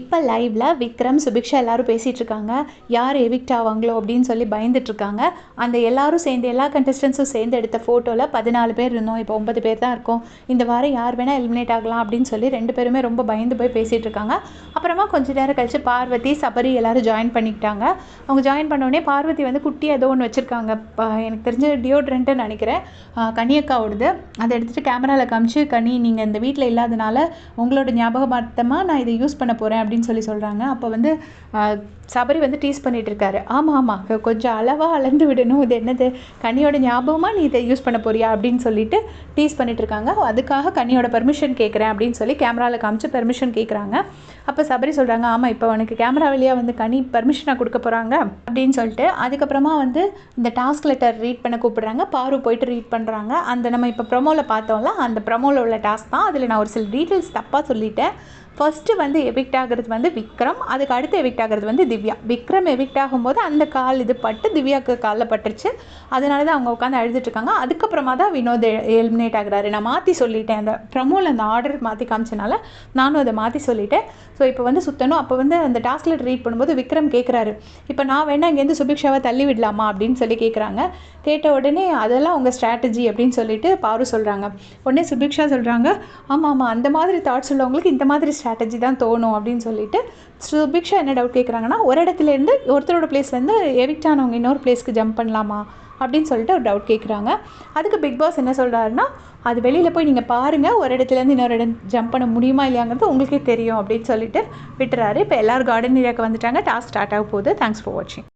இப்போ லைவ்ல விக்ரம், சுபிக்ஷா எல்லாரும் பேசிட்டு இருக்காங்க. யார் எவிக்ட் ஆவாங்களோ அப்படின்னு சொல்லி பயந்துட்டு இருக்காங்க. அந்த எல்லாரும் சேர்ந்து எல்லா கண்டஸ்டன்ஸும் சேர்ந்து எடுத்த ஃபோட்டோவில் 14 பேர் இருந்தோம். இப்போ 9 பேர் தான் இருக்கோம். இந்த வாரம் யார் வேணால் எலிமினேட் ஆகலாம் அப்படின்னு சொல்லி 2 பேருமே ரொம்ப பயந்து போய் பேசிகிட்டு இருக்காங்க. அப்புறமா கொஞ்ச நேரம் கழிச்சு பார்வதி, சபரி எல்லாரும் ஜாயின் பண்ணிக்கிட்டாங்க. அவங்க ஜாயின் பண்ணோடனே பார்வதி வந்து குட்டி ஏதோ ஒன்று வச்சுருக்காங்க. எனக்கு தெரிஞ்ச டியோட்ரண்ட்டுன்னு நினைக்கிறேன், கனியக்காவோடது. அதை எடுத்துகிட்டு கேமராவில் காமிச்சு, கனி நீங்கள் இந்த வீட்டில் இல்லாதனால உங்களோட ஞாபகமார்த்தமாக நான் இதை யூஸ் பண்ண போகிறேன் அப்படின்னு சொல்லி சொல்கிறாங்க. அப்போ வந்து சபரி வந்து டீஸ் பண்ணிகிட்டு இருக்காரு. ஆமாம் கொஞ்சம் அளவாக அளந்து விடணும், இது என்னது கனியோட ஞாபகமாக நீ இதை யூஸ் பண்ண போறியா அப்படின்னு சொல்லிட்டு டீஸ் பண்ணிட்டு இருக்காங்க. அதுக்காக கனியோட பெர்மிஷன் கேட்குறேன் அப்படின்னு சொல்லி கேமராவில் காமிச்சு பெர்மிஷன் கேட்குறாங்க. அப்போ சபரி சொல்கிறாங்க, ஆமாம் இப்போ உனக்கு கேமரா வழியாக வந்து கனி பெர்மிஷனாக கொடுக்க போகிறாங்க அப்படின்னு சொல்லிட்டு அதுக்கப்புறமா வந்து இந்த டாஸ்க் லெட்டர் ரீட் பண்ண கூப்பிடுறாங்க. பாரு போயிட்டு ரீட் பண்ணுறாங்க. அந்த நம்ம இப்போ ப்ரொமோவில் பார்த்தோம்ல, அந்த ப்ரொமோவில் உள்ள டாஸ்க் தான். அதில் நான் ஒரு சில டீட்டெயில்ஸ் தப்பாக சொல்லிட்டேன். ஃபஸ்ட்டு வந்து எவிக்ட் ஆகிறது வந்து விக்ரம், அதுக்கு அடுத்து எவிக்ட் ஆகிறது வந்து திவ்யா. விக்ரம் எவிக்ட் ஆகும்போது அந்த கால் இது பட்டு திவ்யாவுக்கு காலில் பட்டுருச்சு. அதனால தான் அவங்க உட்காந்து அழுதுட்டுருக்காங்க. அதுக்கப்புறமா தான் வினோத் எலிமினேட் ஆகுறாரு. நான் மாற்றி சொல்லிட்டேன், அந்த ப்ரமோவில் அந்த ஆர்டர் மாற்றி காமிச்சனால நானும் அதை மாற்றி சொல்லிட்டேன். ஸோ இப்போ வந்து சுற்றணும். அப்போ வந்து அந்த டாஸ்க் லெட்டர் ரீட் பண்ணும்போது விக்ரம் கேட்குறாரு, இப்போ நான் வேணா இங்கேருந்து சுபிக்ஷாவை தள்ளி விடலாமா அப்படின்னு சொல்லி கேட்குறாங்க. கேட்ட உடனே அதெல்லாம் உங்கள் ஸ்ட்ராட்டஜி அப்படின்னு சொல்லிட்டு பாரு சொல்கிறாங்க. உடனே சுபிக்ஷா சொல்கிறாங்க, ஆமாம் அந்த மாதிரி தாட்ஸ் உள்ளவங்களுக்கு இந்த மாதிரி ஸ்ட்ராட்டஜி தான் தோணும் அப்படின்னு சொல்லிட்டு சுபிக்ஷா என்ன டவுட் கேட்குறாங்கன்னா, ஒரு இடத்துலேருந்து ஒருத்தரோட பிளேஸ்லேருந்து எவிக்ட் ஆனவங்க இன்னொரு பிளேஸ்க்கு ஜம்ப் பண்ணலாமா அப்படின்னு சொல்லிட்டு ஒரு டவுட் கேட்குறாங்க. அதுக்கு பிக் பாஸ் என்ன சொல்கிறாருன்னா, அது வெளியில் போய் நீங்கள் பாருங்கள், ஒரு இடத்துலேருந்து இன்னொரு இடம் ஜம்ப் பண்ண முடியுமா இல்லையாங்கிறது உங்களுக்கே தெரியும் அப்படின்னு சொல்லிட்டு விட்டுறாரு. இப்போ எல்லோரும் கார்டன் ஏரியாவுக்கு வந்துட்டாங்க. டாஸ்க் ஸ்டார்ட் ஆக போகுது. தேங்க்ஸ் ஃபார் வாட்சிங்.